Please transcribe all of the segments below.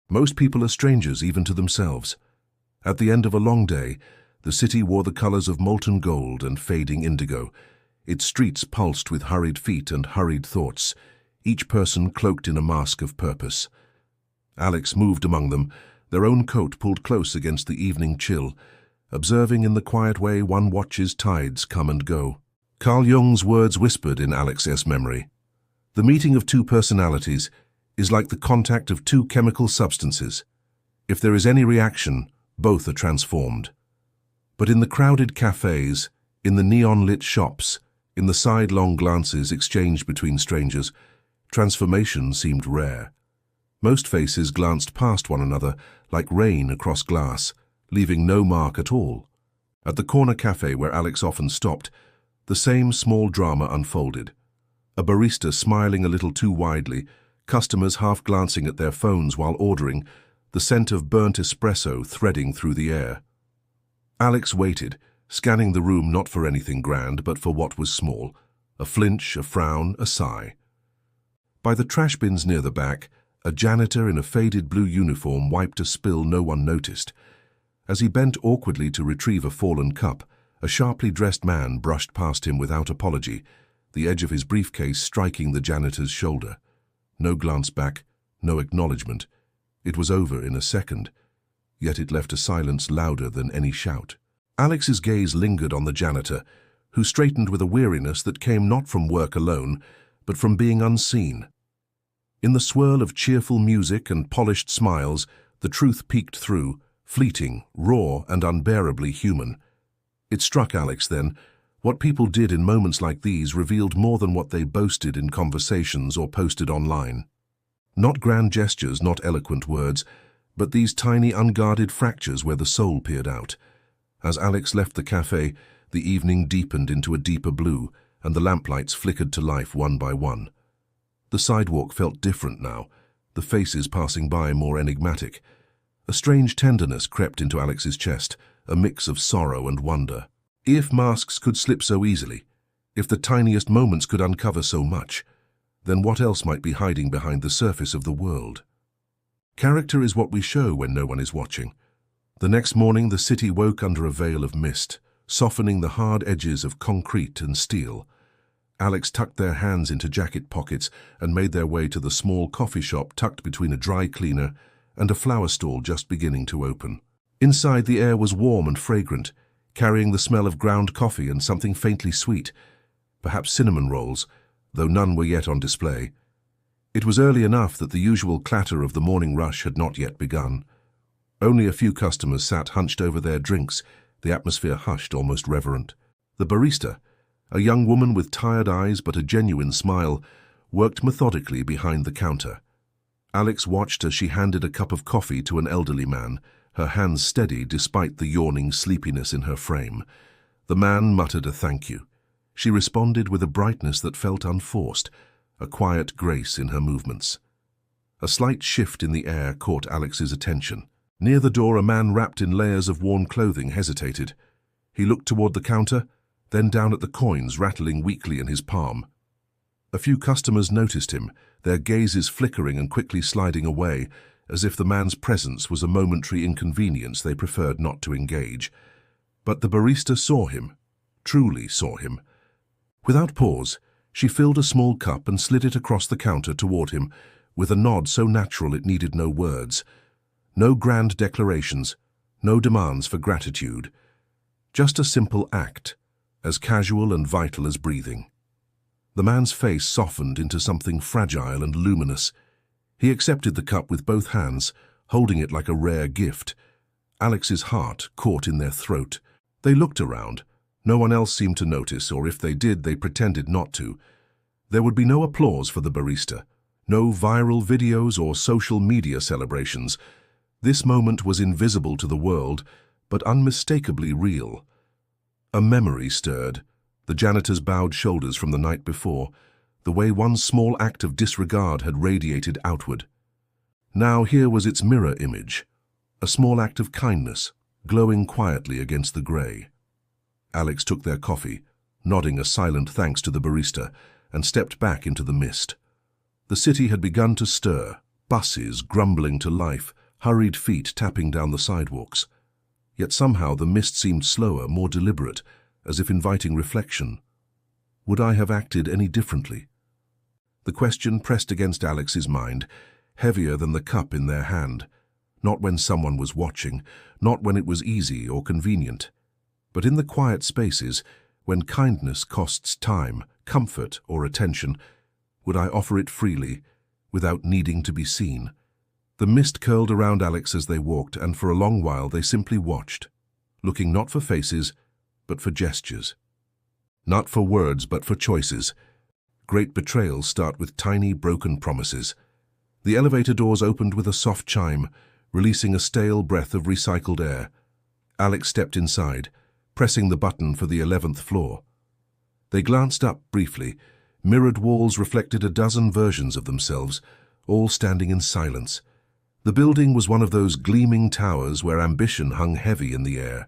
Most people are strangers even to themselves. At the end of a long day, the city wore the colors of molten gold and fading indigo. Its streets pulsed with hurried feet and hurried thoughts, each person cloaked in a mask of purpose. Alex moved among them, their own coat pulled close against the evening chill, observing in the quiet way one watches tides come and go. Carl Jung's words whispered in Alex's memory. The meeting of two personalities is like the contact of two chemical substances. If there is any reaction, both are transformed. But in the crowded cafes, in the neon-lit shops, in the sidelong glances exchanged between strangers, transformation seemed rare. Most faces glanced past one another like rain across glass, leaving no mark at all. At the corner cafe where Alex often stopped, the same small drama unfolded. A barista smiling a little too widely, customers half glancing at their phones while ordering, the scent of burnt espresso threading through the air. Alex waited, scanning the room not for anything grand, but for what was small. A flinch, a frown, a sigh. By the trash bins near the back, a janitor in a faded blue uniform wiped a spill no one noticed. As he bent awkwardly to retrieve a fallen cup, a sharply dressed man brushed past him without apology, the edge of his briefcase striking the janitor's shoulder. No glance back, no acknowledgement. It was over in a second, yet it left a silence louder than any shout. Alex's gaze lingered on the janitor, who straightened with a weariness that came not from work alone, but from being unseen. In the swirl of cheerful music and polished smiles, the truth peeked through, fleeting, raw, and unbearably human. It struck Alex then, what people did in moments like these revealed more than what they boasted in conversations or posted online. Not grand gestures, not eloquent words, but these tiny unguarded fractures where the soul peered out. As Alex left the cafe, the evening deepened into a deeper blue, and the lamplights flickered to life one by one. The sidewalk felt different now, the faces passing by more enigmatic. A strange tenderness crept into Alex's chest, a mix of sorrow and wonder. If masks could slip so easily, if the tiniest moments could uncover so much, then what else might be hiding behind the surface of the world? Character is what we show when no one is watching. The next morning the city woke under a veil of mist, softening the hard edges of concrete and steel. Alex tucked their hands into jacket pockets and made their way to the small coffee shop tucked between a dry cleaner and a flower stall just beginning to open. Inside, the air was warm and fragrant, carrying the smell of ground coffee and something faintly sweet, perhaps cinnamon rolls, though none were yet on display. It was early enough that the usual clatter of the morning rush had not yet begun. Only a few customers sat hunched over their drinks, the atmosphere hushed, almost reverent. The barista, a young woman with tired eyes but a genuine smile, worked methodically behind the counter. Alex watched as she handed a cup of coffee to an elderly man, her hands steady despite the yawning sleepiness in her frame. The man muttered a thank you. She responded with a brightness that felt unforced, a quiet grace in her movements. A slight shift in the air caught Alex's attention. Near the door, a man wrapped in layers of worn clothing hesitated. He looked toward the counter, then down at the coins rattling weakly in his palm. A few customers noticed him, their gazes flickering and quickly sliding away, as if the man's presence was a momentary inconvenience they preferred not to engage. But the barista saw him, truly saw him. Without pause, she filled a small cup and slid it across the counter toward him, with a nod so natural it needed no words. No grand declarations, no demands for gratitude. Just a simple act, as casual and vital as breathing. The man's face softened into something fragile and luminous. He accepted the cup with both hands, holding it like a rare gift. Alex's heart caught in their throat. They looked around. No one else seemed to notice, or if they did, they pretended not to. There would be no applause for the barista, no viral videos or social media celebrations. This moment was invisible to the world, but unmistakably real. A memory stirred, the janitor's bowed shoulders from the night before, the way one small act of disregard had radiated outward. Now here was its mirror image, a small act of kindness, glowing quietly against the grey. Alex took their coffee, nodding a silent thanks to the barista, and stepped back into the mist. The city had begun to stir, buses grumbling to life, hurried feet tapping down the sidewalks. Yet somehow the mist seemed slower, more deliberate, as if inviting reflection. Would I have acted any differently? The question pressed against Alex's mind, heavier than the cup in their hand. Not when someone was watching, not when it was easy or convenient, but in the quiet spaces, when kindness costs time, comfort, or attention, would I offer it freely, without needing to be seen? The mist curled around Alex as they walked, and for a long while they simply watched, looking not for faces, but for gestures. Not for words, but for choices. Great betrayals start with tiny, broken promises. The elevator doors opened with a soft chime, releasing a stale breath of recycled air. Alex stepped inside, pressing the button for the 11th floor. They glanced up briefly. Mirrored walls reflected a dozen versions of themselves, all standing in silence. The building was one of those gleaming towers where ambition hung heavy in the air.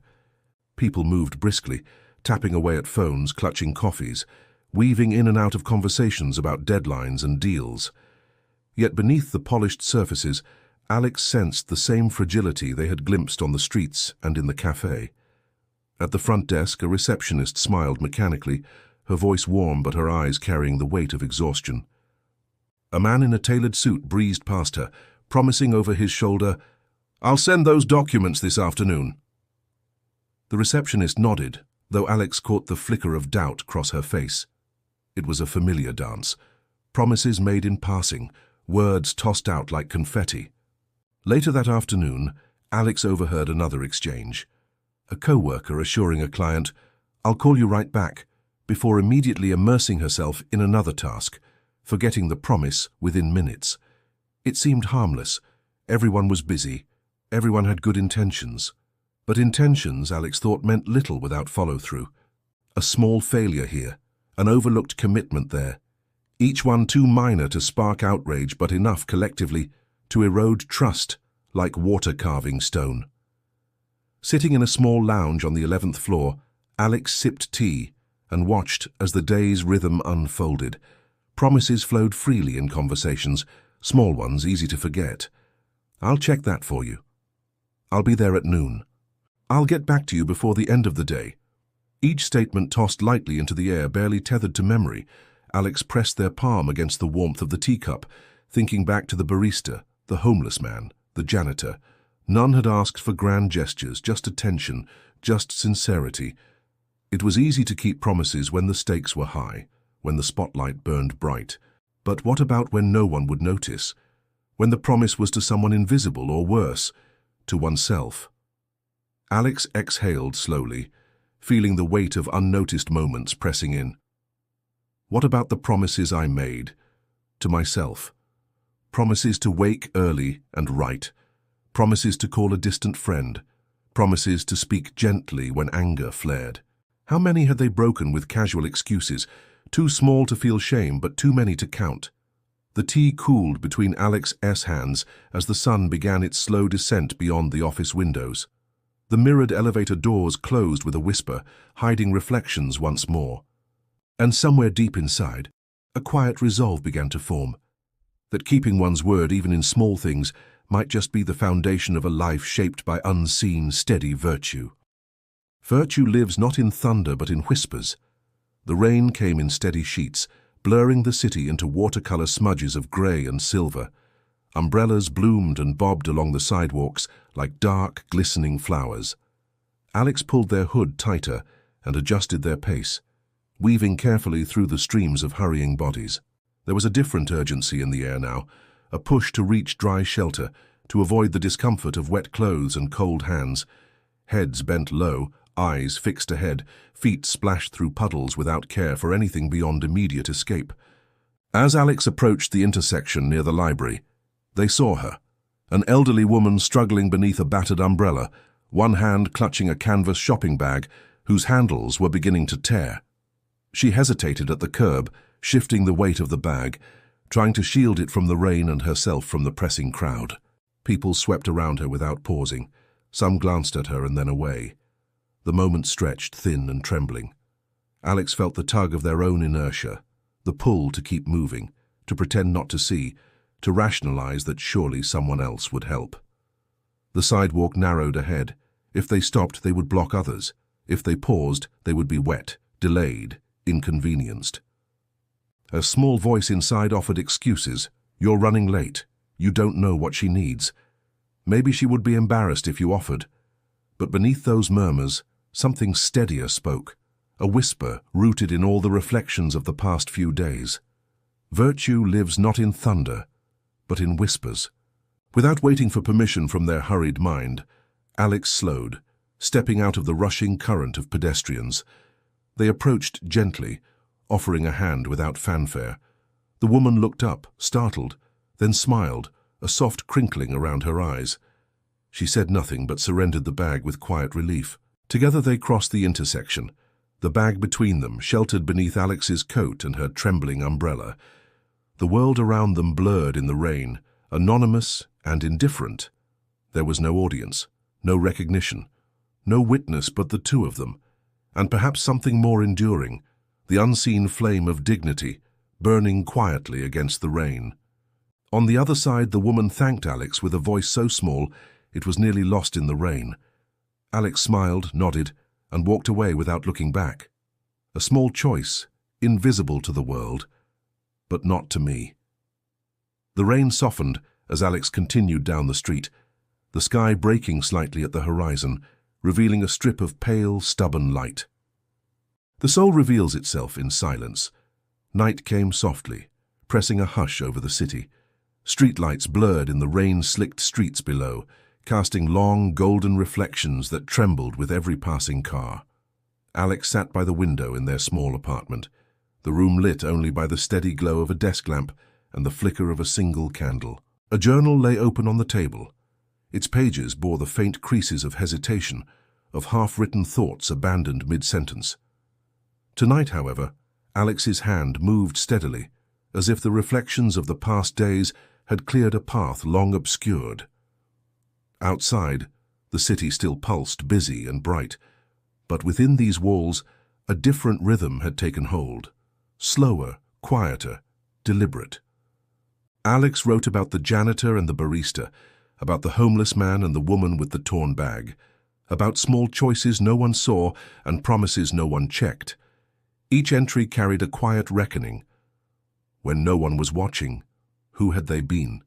People moved briskly, tapping away at phones, clutching coffees, weaving in and out of conversations about deadlines and deals. Yet beneath the polished surfaces, Alex sensed the same fragility they had glimpsed on the streets and in the cafe. At the front desk, a receptionist smiled mechanically, her voice warm but her eyes carrying the weight of exhaustion. A man in a tailored suit breezed past her, promising over his shoulder, "I'll send those documents this afternoon." The receptionist nodded, though Alex caught the flicker of doubt cross her face. It was a familiar dance. Promises made in passing, words tossed out like confetti. Later that afternoon, Alex overheard another exchange. A co-worker assuring a client, "I'll call you right back," before immediately immersing herself in another task, forgetting the promise within minutes. It seemed harmless. Everyone was busy. Everyone had good intentions. But intentions, Alex thought, meant little without follow-through. A small failure here, an overlooked commitment there. Each one too minor to spark outrage, but enough collectively to erode trust like water-carving stone. Sitting in a small lounge on the 11th floor, Alex sipped tea and watched as the day's rhythm unfolded. Promises flowed freely in conversations, small ones easy to forget. "I'll check that for you. I'll be there at noon. I'll get back to you before the end of the day." Each statement tossed lightly into the air, barely tethered to memory. Alex pressed their palm against the warmth of the teacup, thinking back to the barista, the homeless man, the janitor. None had asked for grand gestures, just attention, just sincerity. It was easy to keep promises when the stakes were high, when the spotlight burned bright. But what about when no one would notice? When the promise was to someone invisible, or worse, to oneself? Alex exhaled slowly, feeling the weight of unnoticed moments pressing in. What about the promises I made? To myself. Promises to wake early and write. Promises to call a distant friend. Promises to speak gently when anger flared. How many had they broken with casual excuses, too small to feel shame, but too many to count? The tea cooled between Alex's hands as the sun began its slow descent beyond the office windows. The mirrored elevator doors closed with a whisper, hiding reflections once more. And somewhere deep inside, a quiet resolve began to form, that keeping one's word even in small things might just be the foundation of a life shaped by unseen, steady virtue. Virtue lives not in thunder but in whispers. The rain came in steady sheets, blurring the city into watercolor smudges of grey and silver. Umbrellas bloomed and bobbed along the sidewalks like dark, glistening flowers. Alex pulled their hood tighter and adjusted their pace, weaving carefully through the streams of hurrying bodies. There was a different urgency in the air now, a push to reach dry shelter, to avoid the discomfort of wet clothes and cold hands. Heads bent low, eyes fixed ahead, feet splashed through puddles without care for anything beyond immediate escape. As Alex approached the intersection near the library, they saw her, an elderly woman struggling beneath a battered umbrella, one hand clutching a canvas shopping bag whose handles were beginning to tear. She hesitated at the curb, shifting the weight of the bag, trying to shield it from the rain and herself from the pressing crowd. People swept around her without pausing. Some glanced at her and then away. The moment stretched, thin and trembling. Alex felt the tug of their own inertia, the pull to keep moving, to pretend not to see, to rationalize that surely someone else would help. The sidewalk narrowed ahead. If they stopped, they would block others. If they paused, they would be wet, delayed, inconvenienced. A small voice inside offered excuses. You're running late. You don't know what she needs. Maybe she would be embarrassed if you offered. But beneath those murmurs, something steadier spoke, a whisper rooted in all the reflections of the past few days. Virtue lives not in thunder, but in whispers. Without waiting for permission from their hurried mind, Alex slowed, stepping out of the rushing current of pedestrians. They approached gently, offering a hand without fanfare. The woman looked up, startled, then smiled, a soft crinkling around her eyes. She said nothing but surrendered the bag with quiet relief. Together they crossed the intersection, the bag between them, sheltered beneath Alex's coat and her trembling umbrella. The world around them blurred in the rain, anonymous and indifferent. There was no audience, no recognition, no witness but the two of them, and perhaps something more enduring, the unseen flame of dignity, burning quietly against the rain. On the other side, the woman thanked Alex with a voice so small it was nearly lost in the rain. Alex smiled, nodded, and walked away without looking back. A small choice, invisible to the world, but not to me. The rain softened as Alex continued down the street, the sky breaking slightly at the horizon, revealing a strip of pale, stubborn light. The soul reveals itself in silence. Night came softly, pressing a hush over the city. Streetlights blurred in the rain-slicked streets below, casting long, golden reflections that trembled with every passing car. Alex sat by the window in their small apartment, the room lit only by the steady glow of a desk lamp and the flicker of a single candle. A journal lay open on the table. Its pages bore the faint creases of hesitation, of half-written thoughts abandoned mid-sentence. Tonight, however, Alex's hand moved steadily, as if the reflections of the past days had cleared a path long obscured. Outside, the city still pulsed, busy and bright, but within these walls, a different rhythm had taken hold, slower, quieter, deliberate. Alex wrote about the janitor and the barista, about the homeless man and the woman with the torn bag, about small choices no one saw and promises no one checked. Each entry carried a quiet reckoning. When no one was watching, who had they been?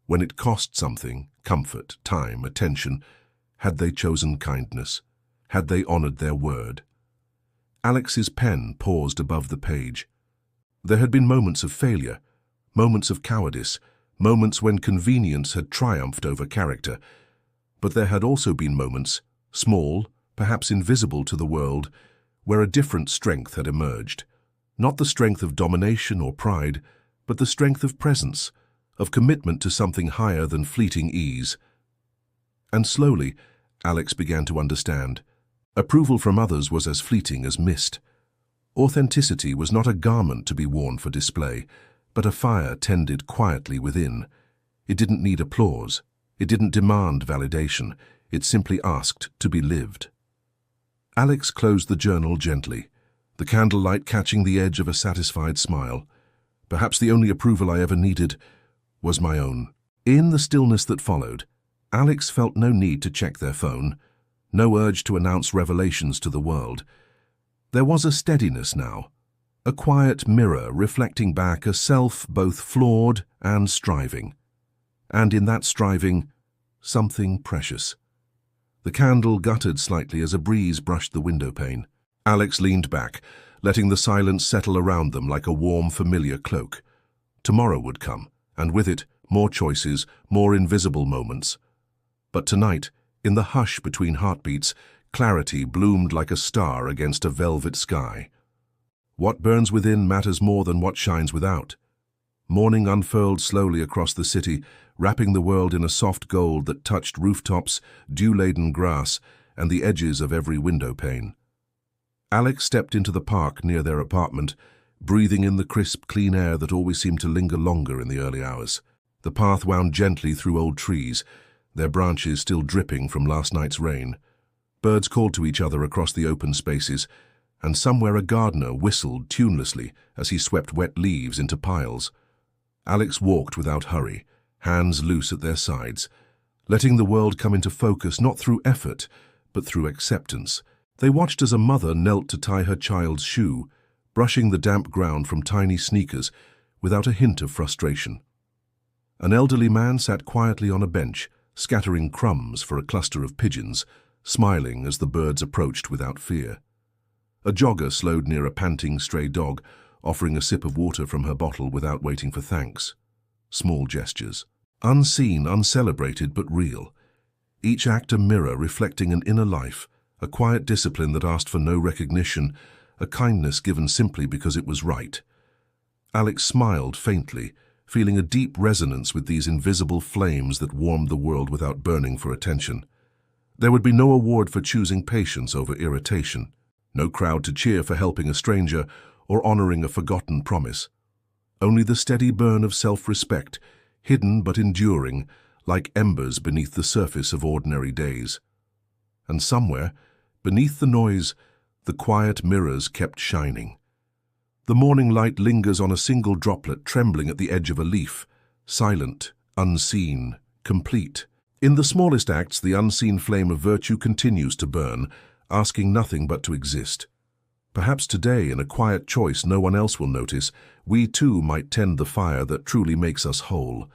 When it cost something, comfort, time, attention, had they chosen kindness? Had they honored their word? Alex's pen paused above the page. There had been moments of failure, moments of cowardice, moments when convenience had triumphed over character. But there had also been moments, small, perhaps invisible to the world, where a different strength had emerged. Not the strength of domination or pride, but the strength of presence, of commitment to something higher than fleeting ease. And slowly, Alex began to understand. Approval from others was as fleeting as mist. Authenticity was not a garment to be worn for display, but a fire tended quietly within. It didn't need applause. It didn't demand validation. It simply asked to be lived. Alex closed the journal gently, the candlelight catching the edge of a satisfied smile. Perhaps the only approval I ever needed was my own. In the stillness that followed, Alex felt no need to check their phone, no urge to announce revelations to the world. There was a steadiness now, a quiet mirror reflecting back a self both flawed and striving. And in that striving, something precious. The candle guttered slightly as a breeze brushed the window pane. Alex leaned back, letting the silence settle around them like a warm, familiar cloak. Tomorrow would come, and with it, more choices, more invisible moments. But tonight, in the hush between heartbeats, clarity bloomed like a star against a velvet sky. What burns within matters more than what shines without. Morning unfurled slowly across the city, wrapping the world in a soft gold that touched rooftops, dew-laden grass, and the edges of every window pane. Alex stepped into the park near their apartment, breathing in the crisp, clean air that always seemed to linger longer in the early hours. The path wound gently through old trees, their branches still dripping from last night's rain. Birds called to each other across the open spaces, and somewhere a gardener whistled tunelessly as he swept wet leaves into piles. Alex walked without hurry, hands loose at their sides, letting the world come into focus not through effort, but through acceptance. They watched as a mother knelt to tie her child's shoe, brushing the damp ground from tiny sneakers without a hint of frustration. An elderly man sat quietly on a bench, scattering crumbs for a cluster of pigeons, smiling as the birds approached without fear. A jogger slowed near a panting stray dog, offering a sip of water from her bottle without waiting for thanks. Small gestures. Unseen, uncelebrated, but real. Each act a mirror reflecting an inner life, a quiet discipline that asked for no recognition, a kindness given simply because it was right. Alex smiled faintly, feeling a deep resonance with these invisible flames that warmed the world without burning for attention. There would be no award for choosing patience over irritation, no crowd to cheer for helping a stranger or honoring a forgotten promise. Only the steady burn of self-respect, hidden but enduring, like embers beneath the surface of ordinary days. And somewhere, beneath the noise, the quiet mirrors kept shining. The morning light lingers on a single droplet trembling at the edge of a leaf, silent, unseen, complete. In the smallest acts, the unseen flame of virtue continues to burn, asking nothing but to exist. Perhaps today, in a quiet choice no one else will notice, we too might tend the fire that truly makes us whole.